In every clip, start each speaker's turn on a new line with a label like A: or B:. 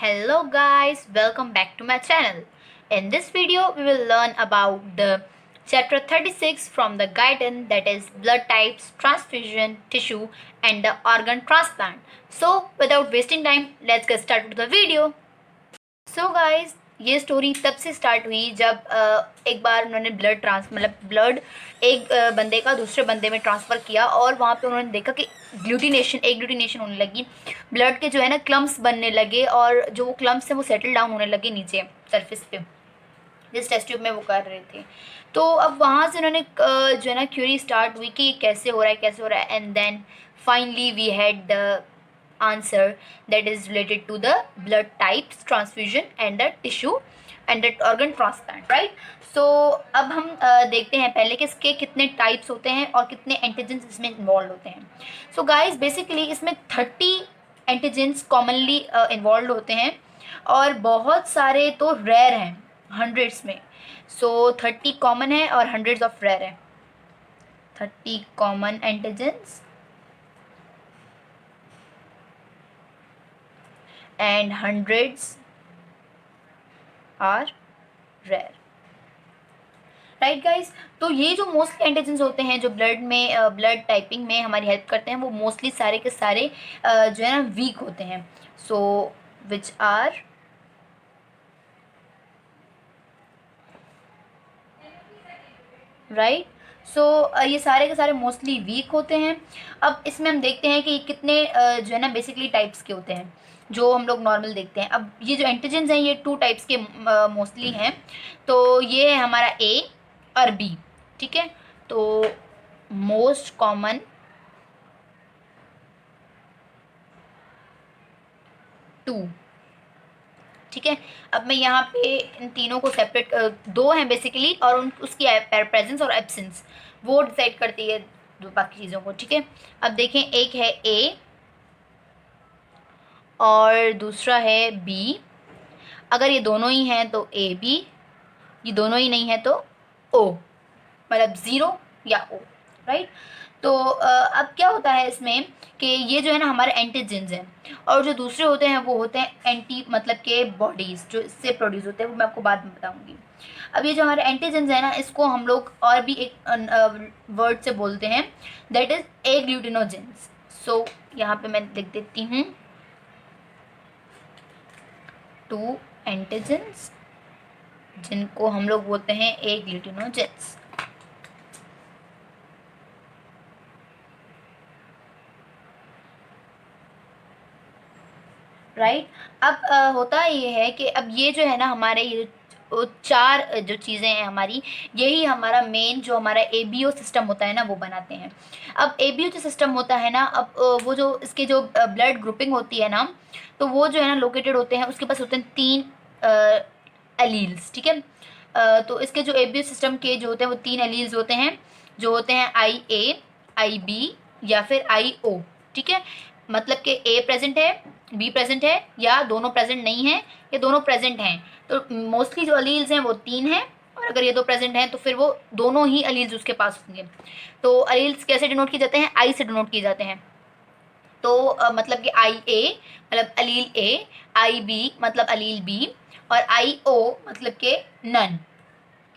A: Hello guys, welcome back to my channel. In this video, we will learn about the chapter 36 from the guidance, that is blood types, transfusion, tissue and the organ transplant. So without wasting time, let's get started with the video. So guys, ये story तब से start हुई जब एक बार उन्होंने blood एक बंदे का दूसरे बंदे में ट्रांसफ़र किया और वहाँ पे उन्होंने देखा कि ग्लूटिनेशन होने लगी। ब्लड के जो है ना क्लम्प्स बनने लगे और जो वो क्लम्प्स हैं वो सेटल डाउन होने लगे नीचे सरफेस पे, जिस टेस्ट ट्यूब में वो कर रहे थे। तो अब वहाँ से उन्होंने जो है ना क्यूरी स्टार्ट हुई कि ये कैसे हो रहा है and then finally we had the answer that is related to the blood types, transfusion and the tissue and the organ transplant, right? So अब हम देखते हैं पहले कि इसके कितने टाइप्स होते हैं और कितने एंटीजेंस इसमें इन्वॉल्व होते हैं। सो गाइस बेसिकली इसमें 30 एंटीजेंस कॉमनली इन्वॉल्व होते हैं और बहुत सारे तो रेयर हैं, हंड्रेड्स में। सो 30 कॉमन है और हंड्रेड्स ऑफ रेयर है। 30 common antigens and hundreds are rare, right guys. तो ये जो मोस्टली एंटीजेंस होते हैं जो ब्लड टाइपिंग में हमारी हेल्प करते हैं वो मोस्टली सारे के सारे जो है ना वीक होते हैं। सो विच आर राइट। सो ये सारे के सारे मोस्टली वीक होते हैं। अब इसमें हम देखते हैं कि कितने जो है ना बेसिकली टाइप्स के होते हैं जो हम लोग नॉर्मल देखते हैं। अब ये जो एंटीजेंस हैं ये 2 टाइप्स के मोस्टली हैं। तो ये है हमारा ए और बी, ठीक है। तो मोस्ट कॉमन टू, ठीक है। अब मैं यहाँ पे इन तीनों को सेपरेट, 2 हैं बेसिकली और उसकी प्रेजेंस और एब्सेंस वो डिसाइड करती है जो बाकी चीज़ों को, ठीक है। अब देखें, एक है ए और दूसरा है बी। अगर ये दोनों ही हैं तो ए बी, ये दोनों ही नहीं है तो ओ, मतलब 0 या ओ, राइट। तो अब क्या होता है इसमें कि ये जो है ना हमारे एंटीजेंस हैं और जो दूसरे होते हैं वो होते हैं एंटी मतलब के बॉडीज़ जो इससे प्रोड्यूस होते हैं, वो मैं आपको बाद में बताऊंगी। अब ये जो हमारे एंटीजेंस है ना इसको हम लोग और भी एक वर्ड से बोलते हैं, दैट इज़ ए ग्लूटिनोजेंस। सो यहाँ पे मैं लिख देती हूँ 2 एंटीजेंस जिनको हम लोग बोलते हैं ए ग्लूटिनोजेंस, राइट। अब होता ये है कि अब ये जो है ना हमारे ये 4 जो चीज़ें हैं हमारी, यही हमारा मेन जो हमारा एबीओ सिस्टम होता है ना वो बनाते हैं। अब एबीओ जो सिस्टम होता है ना, अब वो जो इसके जो ब्लड ग्रुपिंग होती है ना, तो वो जो है ना लोकेटेड होते हैं, उसके पास होते हैं 3 एलील्स, ठीक है। तो इसके जो एबीओ सिस्टम के जो होते हैं वो 3 एलील्स होते हैं, जो होते हैं आई ए, आई बी या फिर आई ओ, ठीक है। मतलब कि ए प्रेजेंट है, बी प्रेजेंट है या दोनों प्रेजेंट नहीं है या दोनों प्रेजेंट हैं। तो मोस्टली जो अलील्स हैं वो 3 हैं और अगर ये 2 प्रेजेंट हैं तो फिर वो दोनों ही अलील्स उसके पास होंगे। तो अलील्स कैसे डिनोट किए जाते हैं? आई से डिनोट किए जाते हैं। तो मतलब कि आई ए मतलब अलील ए, आई बी मतलब अलील बी और आई ओ मतलब के नन,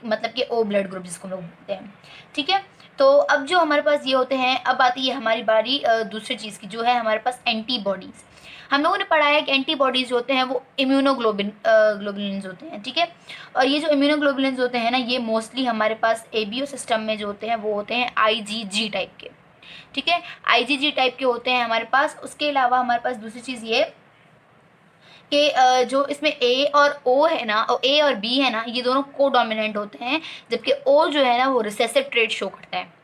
A: मतलब कि ओ ब्लड ग्रुप जिसको हम लोग बोलते हैं, ठीक है। तो अब जो हमारे पास ये होते हैं, अब आती है हमारी बारी दूसरी चीज़ की, जो है हमारे पास एंटीबॉडीज़। हम लोगों ने पढ़ा है कि एंटीबॉडीज़ होते हैं वो ग्लोबुलिन्स होते हैं, ठीक है। और ये जो इम्यूनोग्लोबुलिन्स होते हैं ना ये मोस्टली हमारे पास एबीओ सिस्टम में जो होते हैं वो होते हैं आईजीजी टाइप के, ठीक है। आईजीजी टाइप के होते हैं हमारे पास। उसके अलावा हमारे पास दूसरी चीज़ ये कि जो इसमें ए और ओ है ना, ए और बी है ना, ये दोनों को डोमिनेंट होते हैं, जबकि ओ जो है ना वो रिसेसिव ट्रेट शो करता है।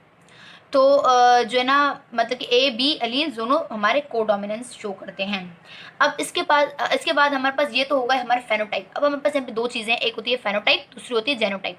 A: तो जो है ना मतलब कि ए बी अलील दोनों हमारे को डोमिनेंस शो करते हैं। अब इसके बाद हमारे पास ये तो होगा हमारा फेनोटाइप। अब हमारे पास यहाँ पे 2 चीज़ें, एक होती है फेनोटाइप, दूसरी होती है जेनोटाइप।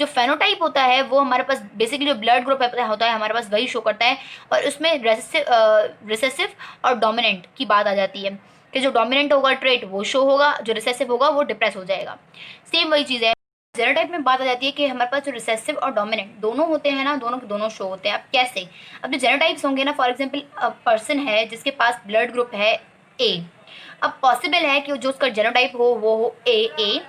A: जो फेनोटाइप होता है वो हमारे पास बेसिकली जो ब्लड ग्रुप होता है हमारे पास वही शो करता है और उसमें रिसेसिव और डोमिनेंट की बात आ जाती है कि जो डोमिनेंट होगा ट्रेट वो शो होगा, जो रिसेसिव होगा वो डिप्रेस हो जाएगा। सेम वही चीज़ है। जेनोटाइप में बात आ जाती है कि हमारे पास जो रिसेसिव और डोमिनेंट दोनों होते हैं ना, दोनों के दोनों शो होते हैं। अब कैसे? अब जो जेनोटाइप्स होंगे ना, फॉर एग्जांपल पर्सन है जिसके पास ब्लड ग्रुप है ए, अब पॉसिबल है कि जो उसका जेनोटाइप हो वो हो ए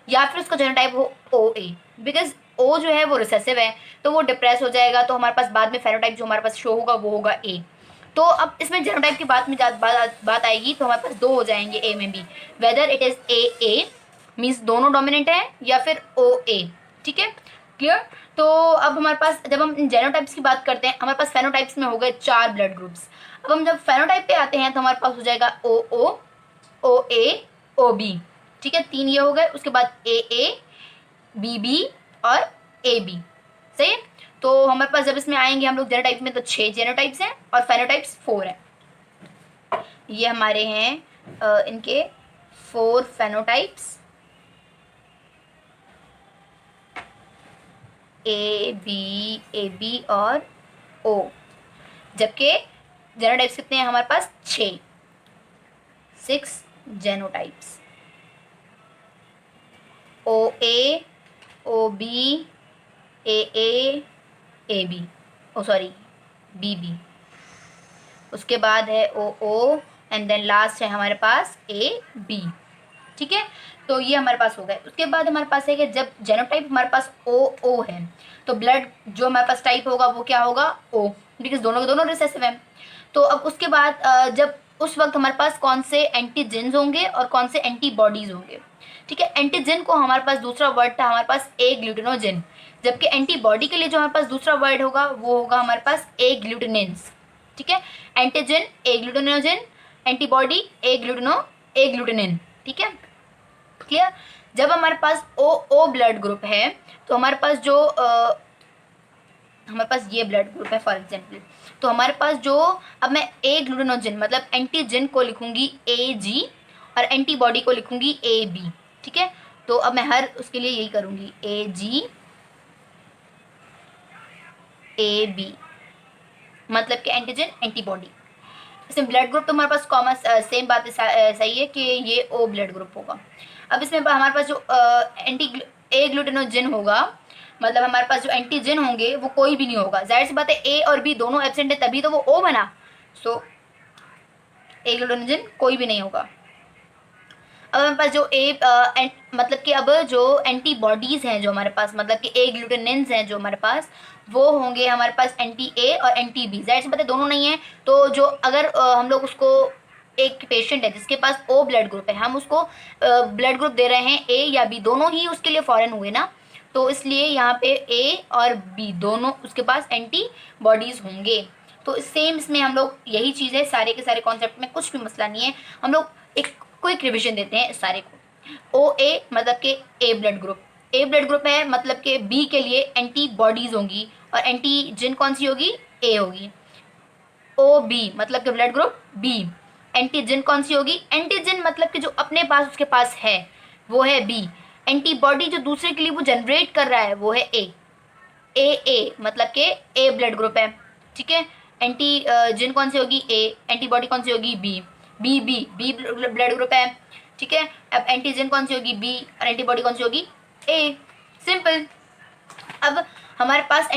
A: या फिर उसका जेनोटाइप हो ओ ए, बिकॉज ओ जो है वो रिसेसिव है तो वो डिप्रेस हो जाएगा, तो हमारे पास बाद में फेनोटाइप जो हमारे पास शो होगा वो होगा ए। तो अब इसमें जेनोटाइप की बात आएगी तो हमारे पास दो हो जाएंगे ए में भी, whether it is a means दोनों डोमिनेंट है या फिर ओ ए। ठीक है, क्लियर। तो अब हमारे पास जब हम जेनोटाइप्स की बात करते हैं, हमारे पास फेनोटाइप्स में हो गए 4 ब्लड ग्रुप्स। अब हम जब फेनोटाइप पे आते हैं तो हमारे पास हो जाएगा ओ ए ओ बी। ठीक है, 3 ये हो गए। उसके बाद ए बी और ए बी। सही है। तो हमारे पास जब इसमें आएंगे हम लोग जेनोटाइप में तो 6 जेनोटाइप्स हैं और फेनोटाइप्स 4 हैं। ये हमारे हैं इनके 4 फेनोटाइप्स, ए बी और ओ, जबकि जेनोटाइप्स कितने हैं हमारे पास 6 genotypes, O B A B, O sorry B. उसके बाद है ओ एंड देन लास्ट है हमारे पास ए बी। ठीक है, तो ये हमारे पास हो गए। उसके बाद हमारे पास है कि जब जेनोटाइप हमारे पास ओ है तो ब्लड जो हमारे पास टाइप होगा वो क्या होगा ओ, बिकॉज दोनों के दोनों रिसेसिव हैं। तो अब उसके बाद जब उस वक्त हमारे पास कौन से एंटीजेन्स होंगे और कौन से एंटीबॉडीज होंगे। ठीक है, एंटीजन को हमारे पास दूसरा वर्ड था हमारे पास ए ग्लूटेनोजन, जबकि एंटीबॉडी के लिए जो हमारे पास दूसरा वर्ड होगा वो होगा हमारे पास ए ग्लूटेनिन्स। ठीक है, antigen agglutinogen, antibody agglutinin. ठीक है, क्लियर। जब हमारे पास ओ ब्लड ग्रुप है तो हमारे पास जो हमारे पास ये ब्लड ग्रुप है फॉर एग्जांपल, तो हमारे पास जो अब मैं ए ग्लूटेनोजन मतलब एंटीजन को लिखूंगी ए जी और एंटीबॉडी को लिखूंगी ए बी। ठीक है, तो अब मैं हर उसके लिए यही करूंगी ए जी ए बी, मतलब कि एंटीजन एंटीबॉडी। इसमें ब्लड ग्रुप तो हमारे पास कॉमन सेम बात सही है कि ये ओ ब्लड ग्रुप होगा। अब इसमें हमारे पास जो ए ग्लूटेनोजन होगा, मतलब हमारे पास जो एंटीजन होंगे वो कोई भी नहीं होगा। जाहिर सी बात है ए और बी दोनों एब्सेंट है तभी तो वो ओ बना, सो ए ग्लूटेनोजन कोई भी नहीं होगा। अब हमारे पास जो मतलब कि अब जो एंटीबॉडीज हैं जो हमारे पास, मतलब कि ए ग्लूटेनिन्स हैं जो हमारे पास, वो होंगे हमारे पास एंटी ए और एंटी बी। जाहिर सी बात है दोनों नहीं है, तो जो अगर हम लोग उसको एक पेशेंट है जिसके पास ओ ब्लड ग्रुप है, हम उसको ब्लड ग्रुप दे रहे हैं ए या बी, दोनों ही उसके लिए फॉरेन हुए ना, तो इसलिए यहाँ पे ए और बी दोनों उसके पास एंटी बॉडीज होंगे। तो सेम इसमें हम लोग यही चीज़ है, सारे के सारे कॉन्सेप्ट में कुछ भी मसला नहीं है। हम लोग एक क्विक रिविजन देते हैं इस सारे को। ओ ए मतलब कि ए ब्लड ग्रुप है, मतलब कि बी के लिए एंटीबॉडीज होंगी और एंटीजन कौन सी होगी ए होगी। ओ बी मतलब कि ब्लड ग्रुप बी, एंटीजन कौन सी होगी एंटीजन मतलब कि जो अपने पास उसके पास है वो है बी, एंटीबॉडी जो दूसरे के लिए वो जनरेट कर रहा है वो है ए मतलब कि ए ब्लड ग्रुप है। ठीक है, एंटीजन कौन सी होगी ए, एंटीबॉडी कौन सी होगी बी ब्लड ग्रुप है। ठीक है, अब एंटीजन कौन सी होगी बी और एंटीबॉडी कौन सी होगी ए, सिंपल। अब हमारे पास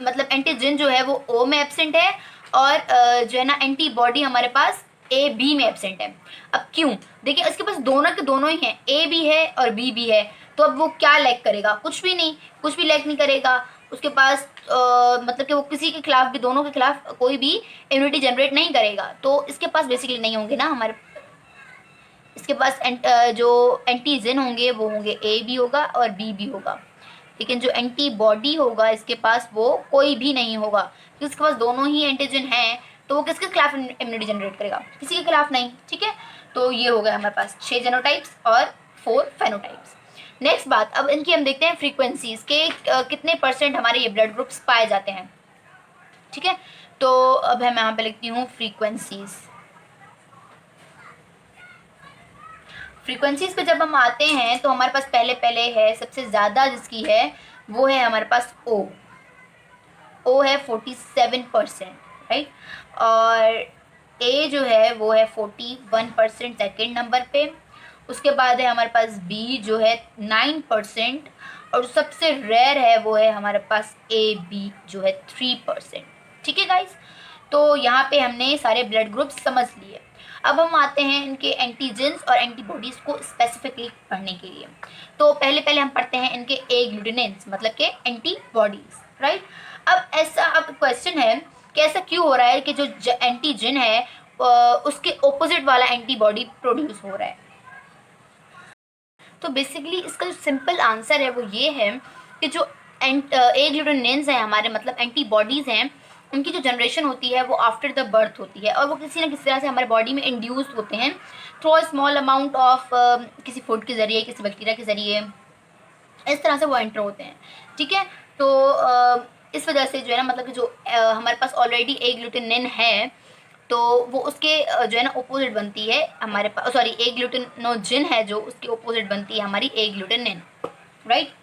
A: मतलब एंटीजन जो है वो ओ में एब्सेंट है और जो है ना एंटीबॉडी हमारे पास ए बी में एब्सेंट है। अब क्यों, देखिए इसके पास दोनों के दोनों ही हैं, ए भी है और बी भी है, तो अब वो क्या लैक करेगा, कुछ भी नहीं, कुछ भी लैक नहीं करेगा उसके पास। मतलब कि वो किसी के खिलाफ भी, दोनों के खिलाफ कोई भी इम्यूनिटी जनरेट नहीं करेगा, तो इसके पास बेसिकली नहीं होंगे ना हमारे, इसके पास जो एंटीजन होंगे वो होंगे ए भी होगा और बी भी होगा, लेकिन जो एंटीबॉडी होगा इसके पास वो कोई भी नहीं होगा क्योंकि इसके पास दोनों ही एंटीजन हैं, तो वो किसके खिलाफ इम्यूनिटी जनरेट करेगा, किसी के खिलाफ नहीं। ठीक है, तो ये हो गया हमारे पास 6 जेनोटाइप्स और 4 फेनोटाइप्स। नेक्स्ट बात, अब इनकी हम देखते हैं फ्रीक्वेंसीज के कितने परसेंट हमारे ये ब्लड ग्रुप्स पाए जाते हैं। ठीक है, तो अब मैं यहाँ पे लिखती हूँ फ्रीक्वेंसीज पे जब हम आते हैं तो हमारे पास पहले है सबसे ज़्यादा जिसकी है वो है हमारे पास ओ है 47%, राइट, और ए जो है वो है 41% सेकेंड नंबर पे। उसके बाद है हमारे पास बी जो है 9% और सबसे रेयर है वो है हमारे पास ए बी जो है 3%। ठीक है गाइज, तो यहाँ पे हमने सारे ब्लड ग्रुप्स समझ लिए। अब हम आते हैं इनके एंटीजेंस और एंटीबॉडीज़ को स्पेसिफिकली पढ़ने के लिए। तो पहले हम पढ़ते हैं इनके एग्लूटिनेंस मतलब के एंटीबॉडीज़, राइट। अब क्वेश्चन है कि ऐसा क्यों हो रहा है कि जो एंटीजन है उसके ऑपोजिट वाला एंटीबॉडी प्रोड्यूस हो रहा है। तो बेसिकली इसका जो सिंपल आंसर है वो ये है कि जो एग्लूटिनेंस है हमारे मतलब एंटीबॉडीज़ हैं, उनकी जो जनरेशन होती है वो आफ्टर द बर्थ होती है और वो किसी ना किसी तरह से हमारे बॉडी में इंड्यूस होते हैं through a small amount of किसी फूड के ज़रिए, किसी बैक्टीरिया के ज़रिए, इस तरह से वो एंटर होते हैं, ठीक है। तो इस वजह से जो है ना मतलब कि जो हमारे पास ऑलरेडी एग्लूटिनिन है तो वो उसके जो है ना अपोजिट बनती है हमारे पास, सॉरी एग्लूटिनोजिन है जो उसके अपोजिट बनती है हमारी एग्लूटिनिन, राइट।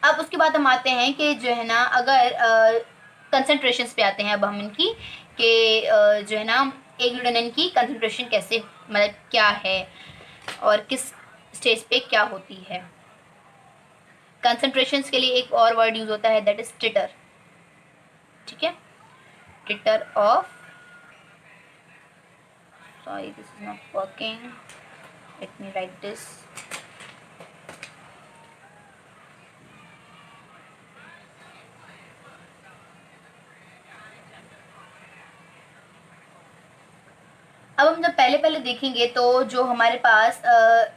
A: अब उसके बाद हम आते हैं कि जो है ना अगर कंसंट्रेशंस पे आते हैं अब हम इनकी कि जो है ना एग्लूटिनिन की कंसंट्रेशन कैसे मतलब क्या है और किस स्टेज पे क्या होती है। कंसंट्रेशंस के लिए एक और वर्ड यूज होता है दैट इज टिटर, ठीक है। Titre of, sorry this is not working, let me write this. अब हम जब पहले देखेंगे तो जो हमारे पास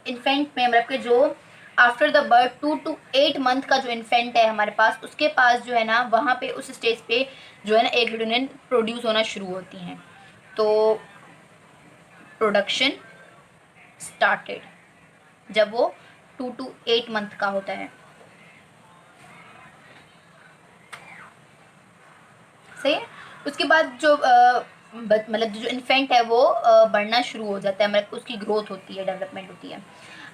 A: इन्फेंट में मतलब के जो after the birth 2 to 8 month का जो इन्फेंट है हमारे पास, उसके पास जो है ना वहाँ पे उस स्टेज पे जो है ना एग्लूटिनिन प्रोड्यूस होना शुरू होती हैं। तो प्रोडक्शन स्टार्टेड जब वो 2 to 8 मंथ का होता है, सही है। उसके बाद जो मतलब जो इन्फेंट है वो बढ़ना शुरू हो जाता है, मतलब उसकी ग्रोथ होती है, डेवलपमेंट होती है।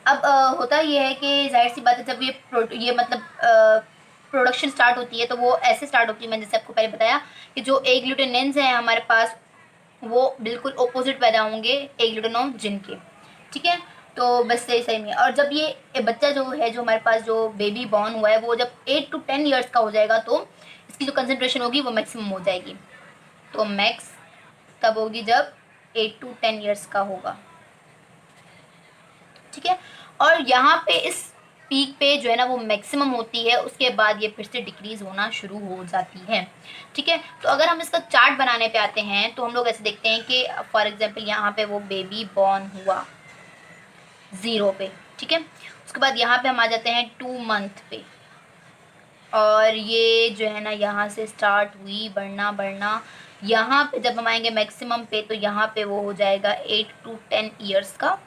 A: अब होता ये है कि जाहिर सी बात है जब ये मतलब प्रोडक्शन स्टार्ट होती है तो वो ऐसे स्टार्ट होती है, मैंने जैसे आपको पहले बताया कि जो एग्लूटिनिन्स हैं हमारे पास वो बिल्कुल ऑपोजिट पैदा होंगे एग्लूटिनोजिन के, ठीक है। तो बस सही में, और जब ये बच्चा जो है जो हमारे पास जो बेबी बॉर्न हुआ है वो जब 8 to 10 ईयर्स का हो जाएगा तो इसकी जो कंसंट्रेशन होगी वो मैक्सिमम हो जाएगी। तो मैक्स तब होगी जब 8 to 10 ईयर्स का होगा, ठीक है। और यहाँ पे इस पीक पे जो है ना वो मैक्सिमम होती है, उसके बाद ये फिर से डिक्रीज होना शुरू हो जाती है, ठीक है। तो अगर हम इसका चार्ट बनाने पे आते हैं तो हम लोग ऐसे देखते हैं कि फॉर एग्जांपल यहाँ पे वो बेबी बॉर्न हुआ 0 पे, ठीक है। उसके बाद यहाँ पे हम आ जाते हैं 2 मंथ पे और ये जो है ना यहाँ से स्टार्ट हुई बढ़ना, यहाँ पे जब हम आएंगे मैक्सिमम पे तो यहाँ पे वो हो जाएगा 8 to 10 ईयर्स का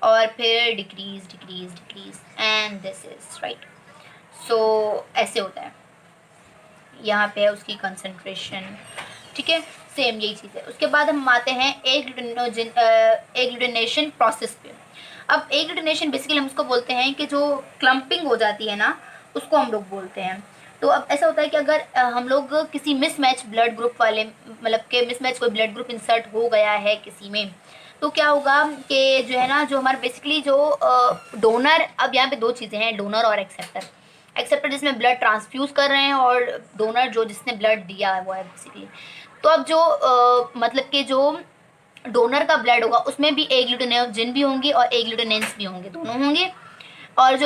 A: और फिर decrease and this is right. So ऐसे होता है, यहाँ पे है उसकी कंसंट्रेशन, ठीक है। सेम यही चीज़ है। उसके बाद हम आते हैं एग्लूटिनेशन प्रोसेस पे। अब एग्लूटिनेशन बेसिकली हम उसको बोलते हैं कि जो क्लम्पिंग हो जाती है ना उसको हम लोग बोलते हैं। तो अब ऐसा होता है कि अगर हम लोग किसी मिसमैच ब्लड ग्रुप वाले मतलब के मिसमैच कोई ब्लड ग्रुप इंसर्ट हो गया है किसी में तो क्या होगा कि जो है ना जो हमारा बेसिकली जो डोनर, अब यहाँ पे दो चीज़ें हैं, डोनर और एक्सेप्टर जिसमें ब्लड ट्रांसफ्यूज कर रहे हैं और डोनर जो जिसने ब्लड दिया है वो है बेसिकली। तो अब जो मतलब कि जो डोनर का ब्लड होगा उसमें भी एग्लूटिनोजिन भी होंगे और एग्लूटिनेंस भी होंगे, दोनों होंगे। और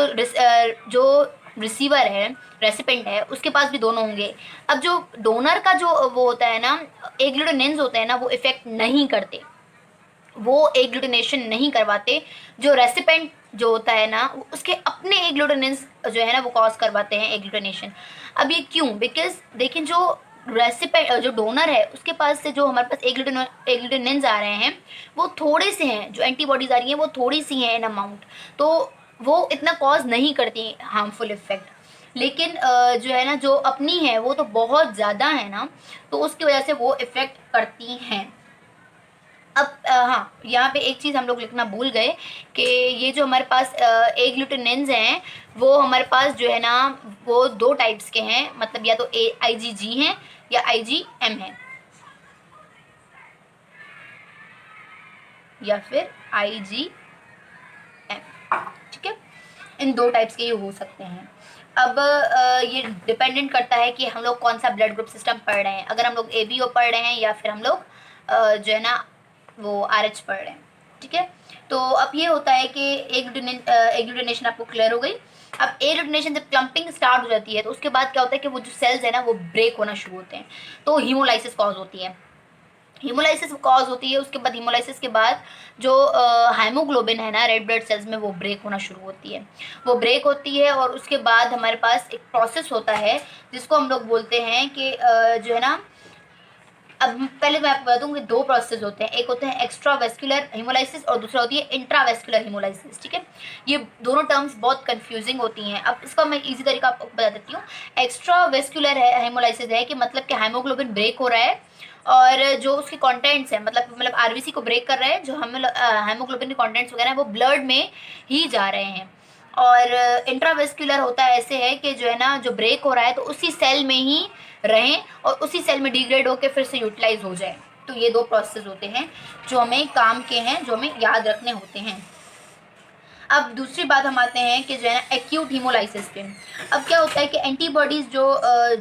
A: जो रिसीवर है, रेसिपेंट है, उसके पास भी दोनों होंगे। अब जो डोनर का जो वो होता है ना एग्लूटिनेंस होते हैं ना वो इफेक्ट नहीं करते, वो एग्लूटिनेशन नहीं करवाते। जो रेसिपेंट जो होता है ना उसके अपने एग्लूटिनेंस जो है ना वो कॉज करवाते हैं एग्लूटिनेशन। अब ये क्यों? बिकॉज देखिए जो रेसिपेंट जो डोनर है उसके पास से जो हमारे पास एग्लूटिनेंस आ रहे हैं वो थोड़े से हैं, जो एंटीबॉडीज आ रही हैं वो थोड़ी सी हैं इन अमाउंट, तो वो इतना कॉज नहीं करती हार्मफुल इफेक्ट। लेकिन जो है ना जो अपनी है वो तो बहुत ज़्यादा है ना, तो उसकी वजह से वो इफेक्ट करती हैं। अब हाँ यहाँ पे एक चीज़ हम लोग लिखना भूल गए कि ये जो हमारे पास एग्लूटिनेंस हैं वो हमारे पास जो है ना वो दो टाइप्स के हैं, मतलब या तो IgG हैं या IgM है या फिर IgM, ठीक है। इन दो टाइप्स के ये हो सकते हैं। अब ये डिपेंडेंट करता है कि हम लोग कौन सा ब्लड ग्रुप सिस्टम पढ़ रहे हैं, अगर हम लोग ABO पढ़ रहे हैं या फिर हम लोग जो है ना वो RH पढ़ रहे हैं, ठीक है। तो अब ये होता है कि एग्लूटिनेशन आपको क्लियर हो गई। अब एग्लूटिनेशन जब क्लम्पिंग स्टार्ट हो जाती है तो उसके बाद क्या होता है कि वो जो सेल्स है ना वो ब्रेक होना शुरू होते हैं, तो हीमोलाइसिस कॉज होती है। हीमोलाइसिस कॉज होती है, उसके बाद हीमोलाइसिस के बाद जो हाइमोग्लोबिन है ना रेड ब्लड सेल्स में, वो ब्रेक होना शुरू होती है। वो ब्रेक होती है और उसके बाद हमारे पास एक प्रोसेस होता है जिसको हम लोग बोलते हैं कि जो है ना, अब पहले मैं आपको बता दूं कि दो प्रोसेस होते हैं, एक होते हैं एक्स्ट्रा वेस्कुलर हीमोलाइसिस और दूसरा होती है इंट्रावेस्कुलर हीमोलाइसिस, ठीक है। ये दोनों टर्म्स बहुत कंफ्यूजिंग होती हैं। अब इसका मैं इजी तरीका आपको बता देती हूँ। एक्स्ट्रा वेस्कुलर हीमोलाइसिस है कि मतलब कि हाइमोग्लोबिन ब्रेक हो रहा है और जो उसके कंटेंट्स है, मतलब आरबीसी को ब्रेक कर रहा है, जो हम हाइमोग्लोबिन के कंटेंट्स वगैरह है वो ब्लड में ही जा रहे हैं। और इंट्रावेस्कुलर होता है ऐसे है कि जो है ना, जो ब्रेक हो रहा है तो उसी सेल में ही रहें और उसी सेल में डिग्रेड होकर फिर से यूटिलाइज हो जाए। तो ये दो प्रोसेस होते हैं जो हमें काम के हैं, जो हमें याद रखने होते हैं। अब दूसरी बात हम आते हैं कि जो है ना एक्यूट हीमोलाइसिस पे। अब क्या होता है कि एंटीबॉडीज जो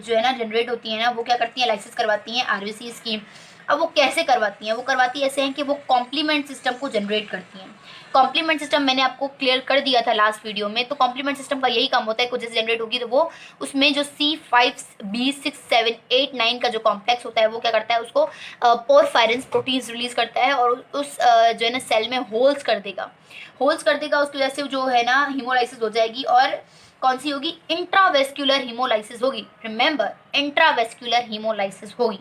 A: है ना जनरेट होती हैं ना, वो क्या करती हैं, लाइसिस करवाती हैं आरबीसीज की। अब वो कैसे करवाती हैं, वो करवाती ऐसे हैं कि वो कॉम्प्लीमेंट सिस्टम को जनरेट करती हैं। कॉम्प्लीमेंट सिस्टम मैंने आपको क्लियर कर दिया था लास्ट वीडियो में। तो कॉम्प्लीमेंट सिस्टम का यही काम होता है, कुछ जैसे जनरेट होगी तो वो उसमें जो C5B6 7 8 9 का जो कॉम्प्लेक्स होता है वो क्या करता है, उसको पोरफायरिन्स प्रोटीन्स रिलीज करता है और उस जो है ना सेल में होल्स कर देगा। उसकी वजह से जो है ना हीमोलाइसिस हो जाएगी। और कौन सी होगी, इंट्रावेस्कुलर हीमोलाइसिस होगी। रिमेंबर, इंट्रावेस्कुलर हीमोलाइसिस होगी।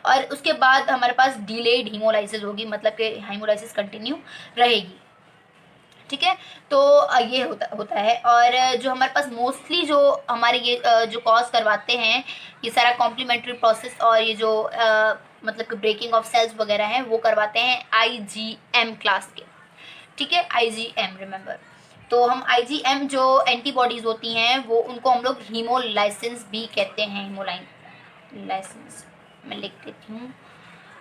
A: और उसके बाद हमारे पास डिलेड हीमोलाइसिस होगी, मतलब कि हीमोलाइसिस कंटिन्यू रहेगी, ठीक है। तो ये होता है। और जो हमारे पास मोस्टली जो हमारे ये जो कॉज करवाते हैं ये सारा कॉम्प्लीमेंट्री प्रोसेस और ये जो मतलब कि ब्रेकिंग ऑफ सेल्स वगैरह हैं, वो करवाते हैं IgM क्लास के, ठीक है। IgM, remember. तो हम IgM जो एंटीबॉडीज होती हैं वो उनको हम लोग हीमोलाइसिस भी कहते हैं। हीमोलाइसिस मैं लिख देती हूँ।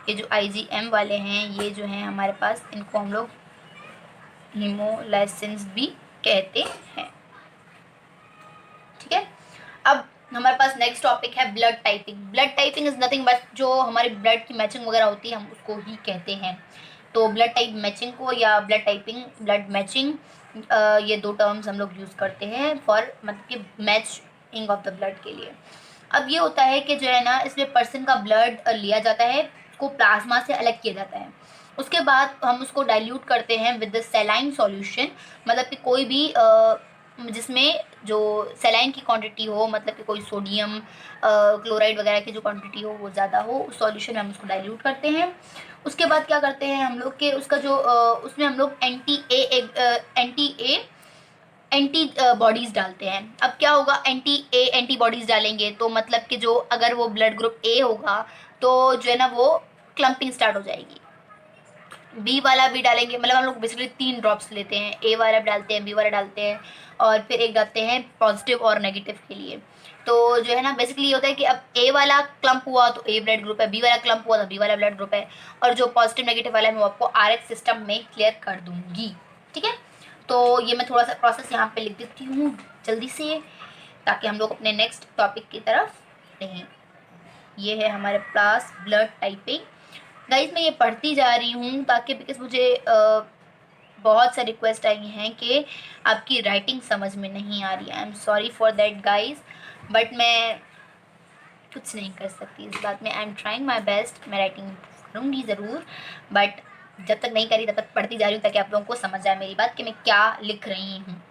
A: ये जो IgM वाले हैं ये जो हैं हमारे पास, इनको हम लोग हीमोलाइसिस भी कहते हैं, ठीक है। अब हमारे पास नेक्स्ट टॉपिक है blood typing. Blood typing is nothing but जो हमारी ब्लड की मैचिंग वगैरह होती है हम उसको ही कहते हैं। तो ब्लड टाइप मैचिंग को या ब्लड टाइपिंग, ब्लड मैचिंग, ये दो टर्म्स हम लोग यूज़ करते हैं फॉर मतलब कि मैचिंग ऑफ द ब्लड के लिए। अब ये होता है कि जो है ना, इसमें पर्सन का ब्लड लिया जाता है, उसको प्लाज्मा से अलग किया जाता है। उसके बाद हम उसको डाइल्यूट करते हैं विद द सेलाइन सॉल्यूशन, मतलब कि कोई भी जिसमें जो सेलाइन की क्वांटिटी हो, मतलब कि कोई सोडियम क्लोराइड वगैरह की जो क्वांटिटी हो वो ज़्यादा हो, उस सॉल्यूशन में हम उसको डाइल्यूट करते हैं। उसके बाद क्या करते हैं हम लोग कि उसका जो उसमें हम लोग एंटी बॉडीज डालते हैं। अब क्या होगा, एंटीबॉडीज डालेंगे तो मतलब कि जो अगर वो ब्लड ग्रुप A होगा तो जो है ना वो क्लम्पिंग स्टार्ट हो जाएगी। बी वाला भी डालेंगे, मतलब हम लोग बेसिकली 3 ड्रॉप्स लेते हैं, ए वाला डालते हैं, बी वाला डालते हैं और फिर एक डालते हैं पॉजिटिव और नेगेटिव के लिए। तो जो है ना बेसिकली ये होता है कि अब ए वाला क्लम्प हुआ तो ए ब्लड ग्रुप है, बी वाला क्लम्प हुआ तो बी वाला ब्लड ग्रुप है, और जो पॉजिटिव नेगेटिव वाला है मैं आपको RX सिस्टम में क्लियर कर दूंगी, ठीक है। तो ये मैं थोड़ा सा प्रोसेस यहाँ पे लिख देती हूँ जल्दी से, ताकि हम लोग अपने नेक्स्ट टॉपिक की तरफ रहें। ये है हमारे पास ब्लड टाइपिंग। गाइज मैं ये पढ़ती जा रही हूँ ताकि बिकॉज मुझे बहुत सारे रिक्वेस्ट आई हैं कि आपकी राइटिंग समझ में नहीं आ रही। I am sorry for that guys, but मैं कुछ नहीं कर सकती इस बात में। I am trying my best, मैं राइटिंग करूँगी ज़रूर, बट जब तक नहीं करी तब तक पढ़ती जा रही हूँ ताकि आप लोगों को समझ आए मेरी बात कि मैं क्या लिख रही हूँ।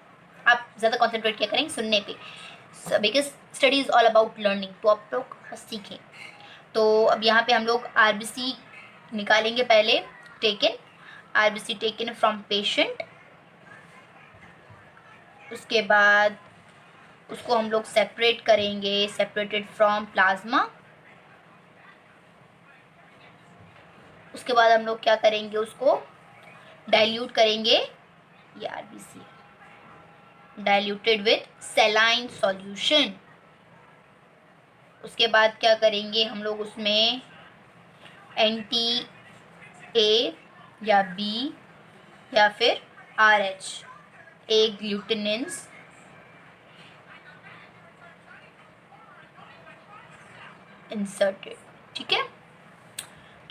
A: आप ज़्यादा कॉन्सेंट्रेट किया करेंगे सुनने पे, because study is all about learning, तो आप लोग सीखें। तो अब यहाँ पे हम लोग RBC निकालेंगे पहले, taken RBC taken from patient. उसके बाद उसको हम लोग सेपरेट करेंगे, सेपरेटेड फ्रॉम प्लाज्मा। उसके बाद हम लोग क्या करेंगे, उसको डाइल्यूट करेंगे, ये RBC डाइल्यूटेड विथ सेलाइन सॉल्यूशन। उसके बाद क्या करेंगे हम लोग, उसमें एंटी A या B या फिर RH, ए ग्लूटिनिन्स इंसर्टेड, ठीक है।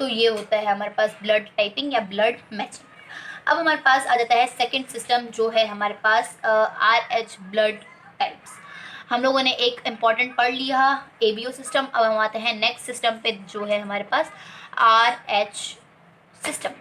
A: तो ये होता है हमारे पास ब्लड टाइपिंग या ब्लड मैचिंग। अब हमारे पास आ जाता है सेकंड सिस्टम, जो है हमारे पास RH ब्लड टाइप्स। हम लोगों ने एक इम्पॉर्टेंट पढ़ लिया ABO सिस्टम। अब हम आते हैं नेक्स्ट सिस्टम पे, जो है हमारे पास RH सिस्टम।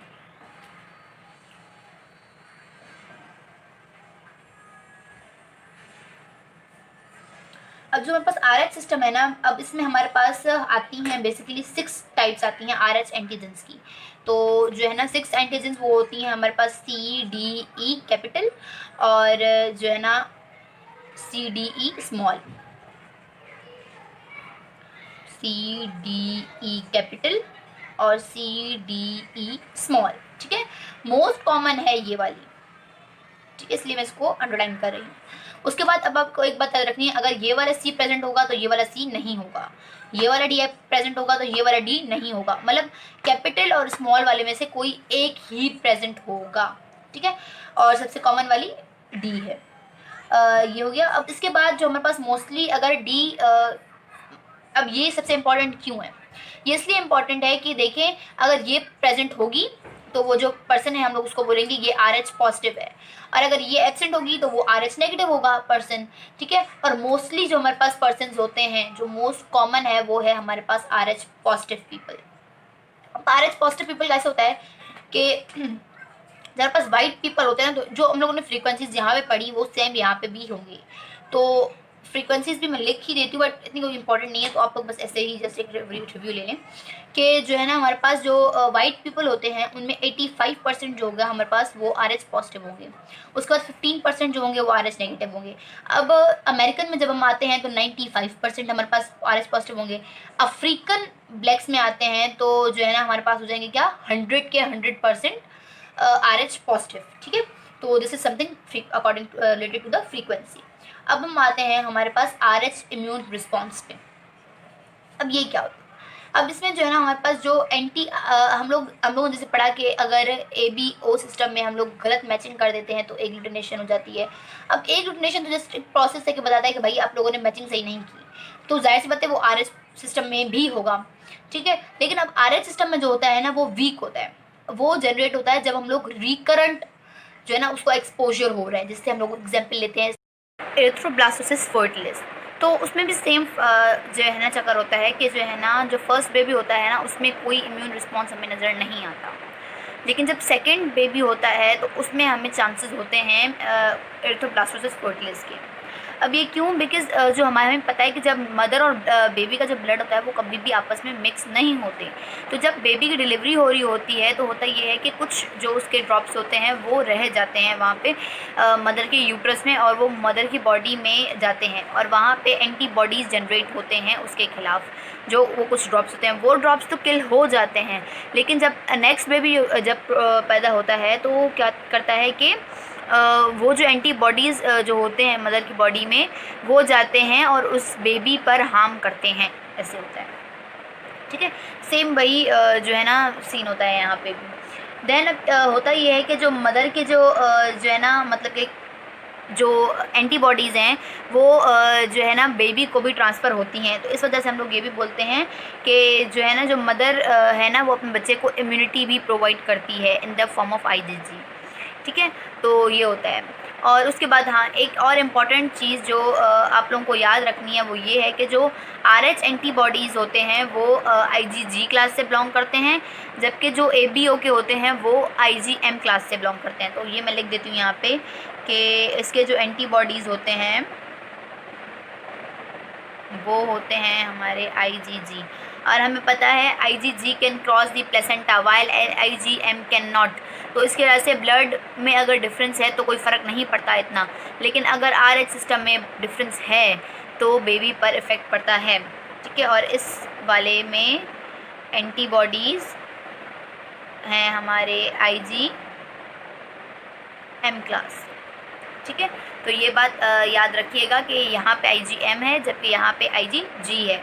A: अब जो हमारे पास RH सिस्टम है ना, अब इसमें हमारे पास आती हैं बेसिकली 6 टाइप्स आती हैं RH एंटीजेंस की। तो जो है ना 6 एंटीजेंस वो होती हैं हमारे पास CDE कैपिटल, और जो है ना CDE स्मॉल, CDE कैपिटल और CDE स्मॉल। ठीक है, मोस्ट कॉमन है ये वाली, ठीक है, इसलिए मैं इसको अंडरलाइन कर रही हूँ। उसके बाद अब आपको एक बात याद रखनी है, अगर ये वाला C प्रेजेंट होगा तो ये वाला C नहीं होगा, ये वाला D प्रेजेंट होगा तो ये वाला D नहीं होगा, मतलब कैपिटल और स्मॉल वाले में से कोई एक ही प्रेजेंट होगा। ठीक है, और सबसे कॉमन वाली D है। ये हो गया। अब इसके बाद जो हमारे पास मोस्टली अगर D, अब ये सबसे इम्पोर्टेंट क्यों है, ये इसलिए इम्पोर्टेंट है कि देखें अगर ये प्रेजेंट होगी तो वो जो पर्सन है हम लोग उसको बोलेंगे ये RH पॉजिटिव है, और अगर ये एब्सेंट होगी तो वो RH नेगेटिव होगा पर्सन। ठीक है, और मोस्टली जो हमारे पास पर्सन होते हैं, जो मोस्ट कॉमन है वो है हमारे पास RH पॉजिटिव पीपल। अब RH पॉजिटिव पीपल कैसे होता है कि हमारे पास वाइट पीपल होते हैं, तो जो हम लोगों ने फ्रीक्वेंसीज यहाँ पे पढ़ी वो सेम यहाँ पे भी होंगी। तो फ्रीक्वेंसीज भी मैं लिख ही देती हूँ, बट इतनी कोई इंपॉर्टेंट नहीं है, तो आप लोग बस ऐसे ही जस्ट एक रिव्यू ले लें कि जो है ना हमारे पास जो वाइट पीपल होते हैं उनमें 85% जो होगा हमारे पास वो RH पॉजिटिव होंगे। उसके बाद 15% जो होंगे वो RH नेगेटिव होंगे। अब अमेरिकन में जब हम आते हैं तो 95% हमारे पास RH पॉजिटिव होंगे। अफ्रीकन ब्लैक्स में आते हैं तो जो है ना हमारे पास हो जाएंगे क्या 100 के 100% RH पॉजिटिव। ठीक है, तो this is something according related to the frequency. अब हम आते हैं हमारे पास RH इम्यून रिस्पॉन्स पे। अब ये क्या होता है, अब इसमें जो है ना हमारे पास जो हम लोगों ने जैसे पढ़ा कि अगर ABO सिस्टम में हम लोग गलत मैचिंग कर देते हैं तो एग्लूटिनेशन हो जाती है। अब एग्लूटिनेशन तो जस्ट एक प्रोसेस है कि बताता है कि भाई आप लोगों ने मैचिंग सही नहीं की, तो जाहिर सी बात है वो RH सिस्टम में भी होगा। ठीक है, लेकिन अब RH सिस्टम में जो होता है ना वो वीक होता है, वो जनरेट होता है जब हम लोग रिकरेंट जो है ना उसको एक्सपोजर हो रहा है। जिससे हम लोग एग्जाम्पल लेते हैं एरिथ्रोब्लास्टोसिस फर्टिलिस, तो उसमें भी सेम जो है ना चक्कर होता है कि जो है ना जो फर्स्ट बेबी होता है ना उसमें कोई इम्यून रिस्पॉन्स हमें नज़र नहीं आता, लेकिन जब सेकेंड बेबी होता है तो उसमें हमें चांसेस होते हैं एरिथ्रोब्लास्टोसिस फर्टिलिस के। अब ये क्यों, बिकॉज जो हमें पता है कि जब मदर और बेबी का जो ब्लड होता है वो कभी भी आपस में मिक्स नहीं होते। तो जब बेबी की डिलीवरी हो रही होती है तो होता ये है कि कुछ जो उसके ड्रॉप्स होते हैं वो रह जाते हैं वहाँ पे मदर के यूट्रस में, और वो मदर की बॉडी में जाते हैं और वहाँ पे एंटीबॉडीज़ जनरेट होते हैं उसके खिलाफ। जो वो कुछ ड्रॉप्स होते हैं वो ड्रॉप्स तो किल हो जाते हैं, लेकिन जब नेक्स्ट बेबी जब पैदा होता है तो वो क्या करता है कि वो जो एंटीबॉडीज़ जो होते हैं मदर की बॉडी में वो जाते हैं और उस बेबी पर हार्म करते हैं, ऐसे होता है। ठीक है, सेम वही जो है ना सीन होता है यहाँ पे भी। देन होता ये है कि जो मदर के जो है ना मतलब कि जो एंटीबॉडीज़ हैं वो जो है ना बेबी को भी ट्रांसफ़र होती हैं। तो इस वजह से हम लोग ये भी बोलते हैं कि जो है ना जो मदर है ना वो अपने बच्चे को इम्यूनिटी भी प्रोवाइड करती है in the form of IgG। ठीक है, तो ये होता है। और उसके बाद हाँ एक और इम्पॉर्टेंट चीज़ जो आप लोगों को याद रखनी है वो ये है कि जो RH एंटीबॉडीज़ होते हैं वो IgG क्लास से बिलोंग करते हैं, जबकि जो ABO के होते हैं वो IgM क्लास से बिलोंग करते हैं। तो ये मैं लिख देती हूँ यहाँ पे कि इसके जो एंटीबॉडीज़ होते हैं वो होते हैं हमारे IgG, और हमें पता है IgG can cross the placenta while IgM can not. तो इसके वजह से ब्लड में अगर डिफरेंस है तो कोई फ़र्क नहीं पड़ता इतना, लेकिन अगर RH सिस्टम में डिफरेंस है तो बेबी पर इफ़ेक्ट पड़ता है। ठीक है, और इस वाले में एंटीबॉडीज़ हैं हमारे IgM क्लास। ठीक है, तो ये बात याद रखिएगा कि यहाँ पे IgM है जबकि यहाँ पे IgG है।